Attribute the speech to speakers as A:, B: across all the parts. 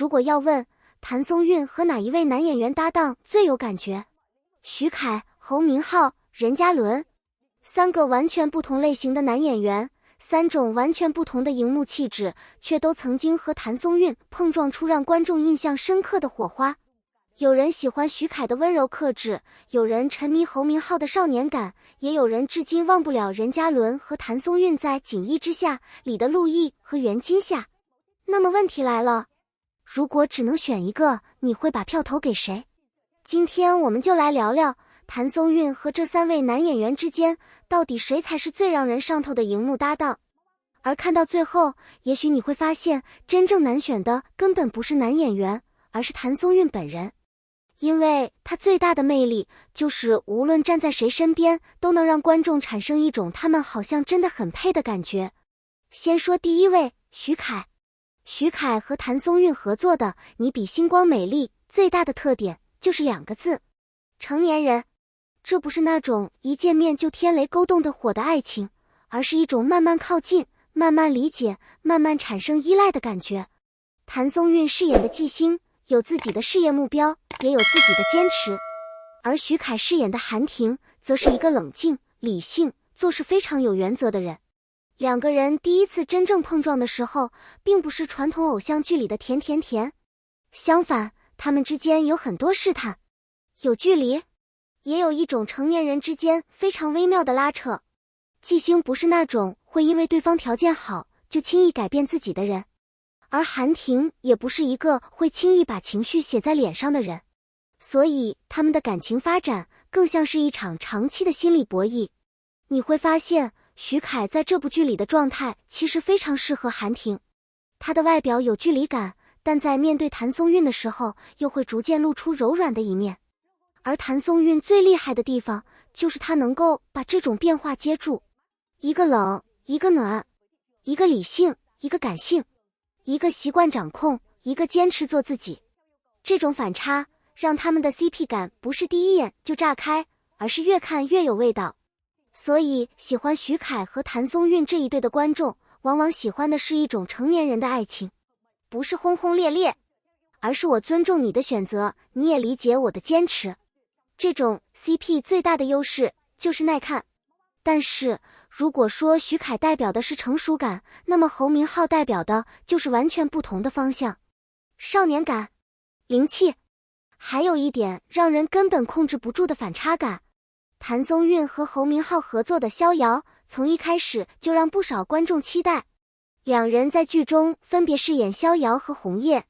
A: 如果要问谭松韵和哪一位男演员搭档最有感觉，徐凯、侯明昊、任嘉伦，3个完全不同类型的男演员，3种完全不同的荧幕气质，却都曾经和谭松韵碰撞出让观众印象深刻的火花。有人喜欢徐凯的温柔克制，有人沉迷侯明昊的少年感，也有人至今忘不了任嘉伦和谭松韵在《锦衣之下》里的陆毅和袁今夏。那么问题来了，如果只能选一个，你会把票投给谁？今天我们就来聊聊谭松韵和这3位男演员之间，到底谁才是最让人上头的荧幕搭档。而看到最后，也许你会发现，真正难选的根本不是男演员，而是谭松韵本人。因为他最大的魅力，就是无论站在谁身边，都能让观众产生一种他们好像真的很配的感觉。先说第一位，徐凯。徐凯和谭松韵合作的《你比星光美丽》最大的特点就是2个字：成年人。这不是那种一见面就天雷勾动的火的爱情，而是一种慢慢靠近、慢慢理解、慢慢产生依赖的感觉。谭松韵饰演的纪星有自己的事业目标，也有自己的坚持，而徐凯饰演的韩婷则是一个冷静、理性、做事非常有原则的人。2个人第一次真正碰撞的时候，并不是传统偶像剧里的甜甜甜，相反，他们之间有很多试探，有距离，也有一种成年人之间非常微妙的拉扯。纪星不是那种会因为对方条件好就轻易改变自己的人，而韩婷也不是一个会轻易把情绪写在脸上的人，所以他们的感情发展更像是一场长期的心理博弈。你会发现，徐凯在这部剧里的状态其实非常适合韩婷。他的外表有距离感，但在面对谭松韵的时候，又会逐渐露出柔软的一面。而谭松韵最厉害的地方，就是他能够把这种变化接住，一个冷，一个暖，一个理性，一个感性，一个习惯掌控，一个坚持做自己。这种反差让他们的 CP 感不是第一眼就炸开，而是越看越有味道。所以喜欢徐凯和谭松韵这一对的观众，往往喜欢的是一种成年人的爱情，不是轰轰烈烈，而是我尊重你的选择，你也理解我的坚持。这种 CP 最大的优势就是耐看。但是如果说徐凯代表的是成熟感，那么侯明昊代表的就是完全不同的方向，少年感、灵气，还有一点让人根本控制不住的反差感。谭松韵和侯明昊合作的《逍遥》从一开始就让不少观众期待。2人在剧中分别饰演逍遥和红叶，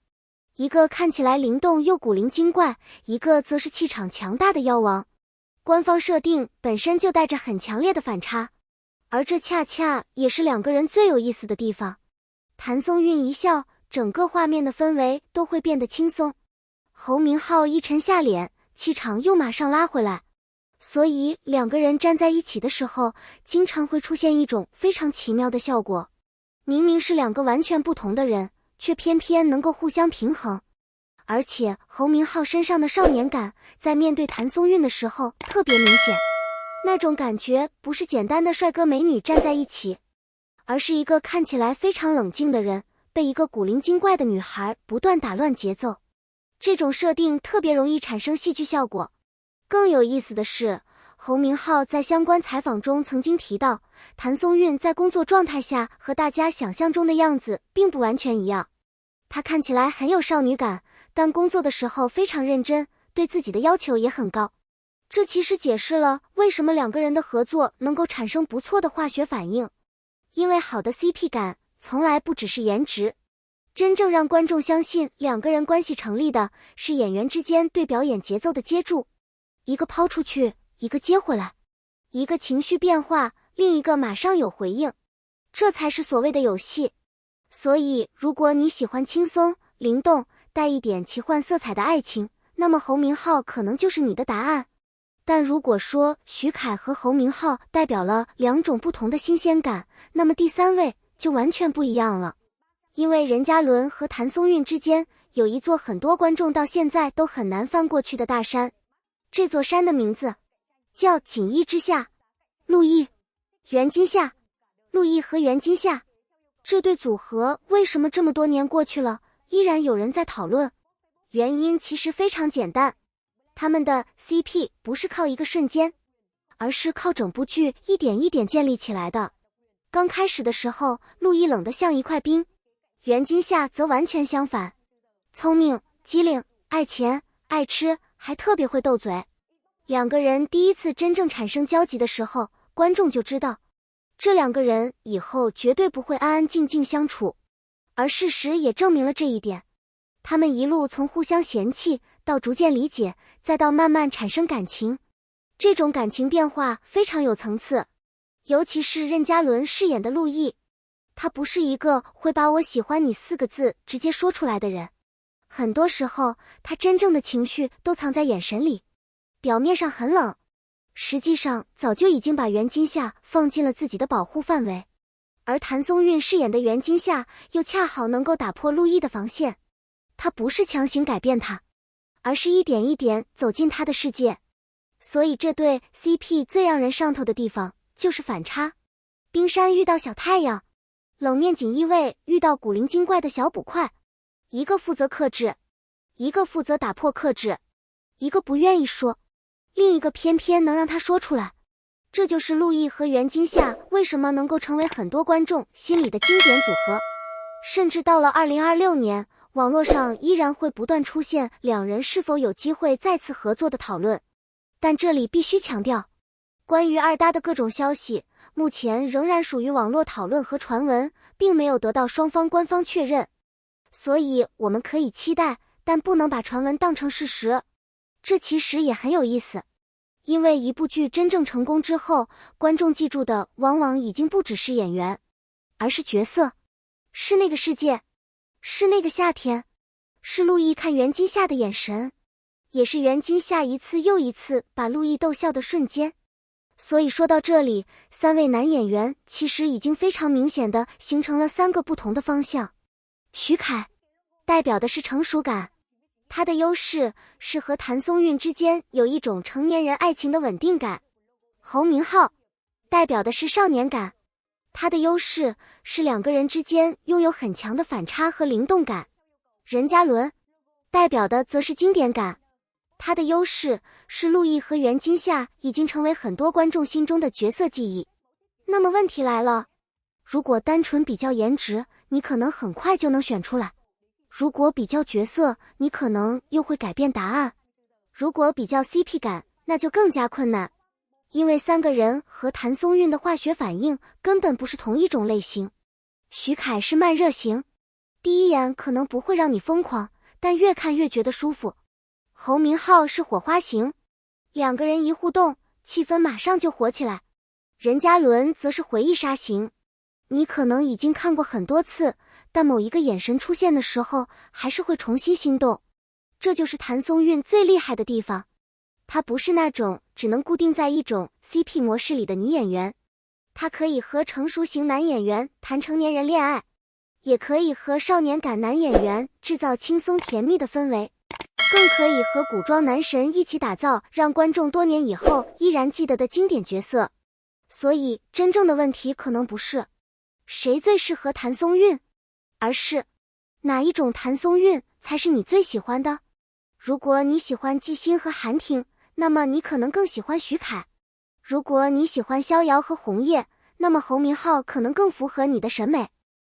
A: 一个看起来灵动又古灵精怪，一个则是气场强大的妖王。官方设定本身就带着很强烈的反差，而这恰恰也是2个人最有意思的地方。谭松韵一笑，整个画面的氛围都会变得轻松；侯明昊一沉下脸，气场又马上拉回来。所以2个人站在一起的时候，经常会出现一种非常奇妙的效果。明明是2个完全不同的人，却偏偏能够互相平衡。而且侯明昊身上的少年感，在面对谭松韵的时候特别明显。那种感觉不是简单的帅哥美女站在一起，而是一个看起来非常冷静的人，被一个古灵精怪的女孩不断打乱节奏。这种设定特别容易产生戏剧效果。更有意思的是，侯明昊在相关采访中曾经提到，谭松韵在工作状态下和大家想象中的样子并不完全一样。她看起来很有少女感，但工作的时候非常认真，对自己的要求也很高。这其实解释了为什么2个人的合作能够产生不错的化学反应。因为好的 CP 感从来不只是颜值，真正让观众相信2个人关系成立的是演员之间对表演节奏的接住，一个抛出去，一个接回来，一个情绪变化，另一个马上有回应，这才是所谓的有戏。所以如果你喜欢轻松、灵动、带一点奇幻色彩的爱情，那么侯明昊可能就是你的答案。但如果说徐凯和侯明昊代表了2种不同的新鲜感，那么第3位就完全不一样了。因为任嘉伦和谭松韵之间有一座很多观众到现在都很难翻过去的大山，这座山的名字叫锦衣之下。陆毅、袁今夏，陆毅和袁今夏这对组合为什么这么多年过去了，依然有人在讨论。原因其实非常简单，他们的 CP 不是靠一个瞬间，而是靠整部剧一点一点建立起来的。刚开始的时候，陆毅冷得像一块冰，袁今夏则完全相反，聪明、机灵、爱钱、爱吃，还特别会斗嘴。两个人第一次真正产生交集的时候，观众就知道，这两个人以后绝对不会安安静静相处。而事实也证明了这一点，他们一路从互相嫌弃到逐渐理解，再到慢慢产生感情，这种感情变化非常有层次。尤其是任嘉伦饰演的陆毅，他不是一个会把我喜欢你4个字直接说出来的人，很多时候他真正的情绪都藏在眼神里，表面上很冷，实际上早就已经把袁今夏放进了自己的保护范围。而谭松韵饰演的袁今夏又恰好能够打破陆毅的防线，他不是强行改变他，而是一点一点走进他的世界。所以这对 CP 最让人上头的地方就是反差，冰山遇到小太阳，冷面锦衣卫遇到古灵精怪的小捕快，一个负责克制，一个负责打破克制，一个不愿意说，另一个偏偏能让他说出来。这就是陆毅和袁今夏为什么能够成为很多观众心里的经典组合，甚至到了2026年，网络上依然会不断出现两人是否有机会再次合作的讨论。但这里必须强调，关于二搭的各种消息，目前仍然属于网络讨论和传闻，并没有得到双方官方确认，所以我们可以期待，但不能把传闻当成事实。这其实也很有意思，因为一部剧真正成功之后，观众记住的往往已经不只是演员，而是角色，是那个世界，是那个夏天，是陆毅看袁今夏的眼神，也是袁今夏一次又一次把陆毅逗笑的瞬间。所以说到这里，3位男演员其实已经非常明显的形成了3个不同的方向。徐凯代表的是成熟感，他的优势是和谭松韵之间有一种成年人爱情的稳定感。侯明昊代表的是少年感，他的优势是两个人之间拥有很强的反差和灵动感。任嘉伦代表的则是经典感，他的优势是陆毅和袁今夏已经成为很多观众心中的角色记忆。那么问题来了，如果单纯比较颜值，你可能很快就能选出来；如果比较角色，你可能又会改变答案；如果比较 CP 感，那就更加困难，因为3个人和谭松韵的化学反应根本不是同一种类型。徐凯是慢热型，第一眼可能不会让你疯狂，但越看越觉得舒服。侯明昊是火花型，两个人一互动，气氛马上就火起来。任嘉伦则是回忆杀型，你可能已经看过很多次，但某一个眼神出现的时候，还是会重新心动。这就是谭松韵最厉害的地方，她不是那种只能固定在一种 CP 模式里的女演员，她可以和成熟型男演员谈成年人恋爱，也可以和少年感男演员制造轻松甜蜜的氛围，更可以和古装男神一起打造让观众多年以后依然记得的经典角色。所以真正的问题可能不是谁最适合谭松韵，而是哪一种谭松韵才是你最喜欢的。如果你喜欢季心和韩婷，那么你可能更喜欢徐凯；如果你喜欢逍遥和红叶，那么侯明昊可能更符合你的审美。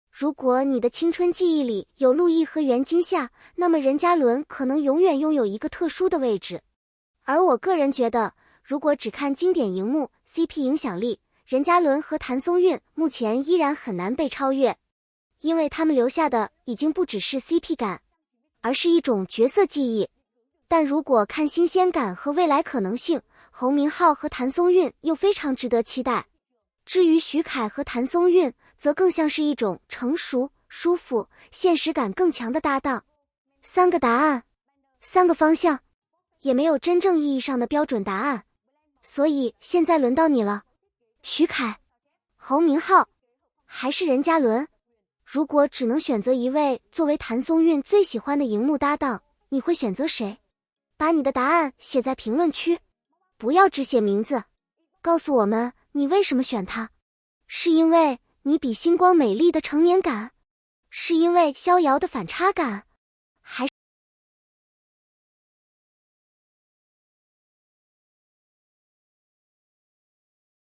A: 如果你的青春记忆里有陆毅和袁今夏，那么任嘉伦可能永远拥有一个特殊的位置。而我个人觉得，如果只看经典荧幕 CP 影响力，任嘉伦和谭松韵目前依然很难被超越，因为他们留下的已经不只是 CP 感，而是一种角色记忆。但如果看新鲜感和未来可能性，侯明昊和谭松韵又非常值得期待。至于徐凯和谭松韵，则更像是一种成熟、舒服、现实感更强的搭档。3个答案，3个方向，也没有真正意义上的标准答案。所以现在轮到你了，徐凯、侯明昊还是任嘉伦？如果只能选择一位作为谭松韵最喜欢的荧幕搭档，你会选择谁？把你的答案写在评论区，不要只写名字，告诉我们你为什么选他。是因为你比星光美丽的成年感？是因为逍遥的反差感。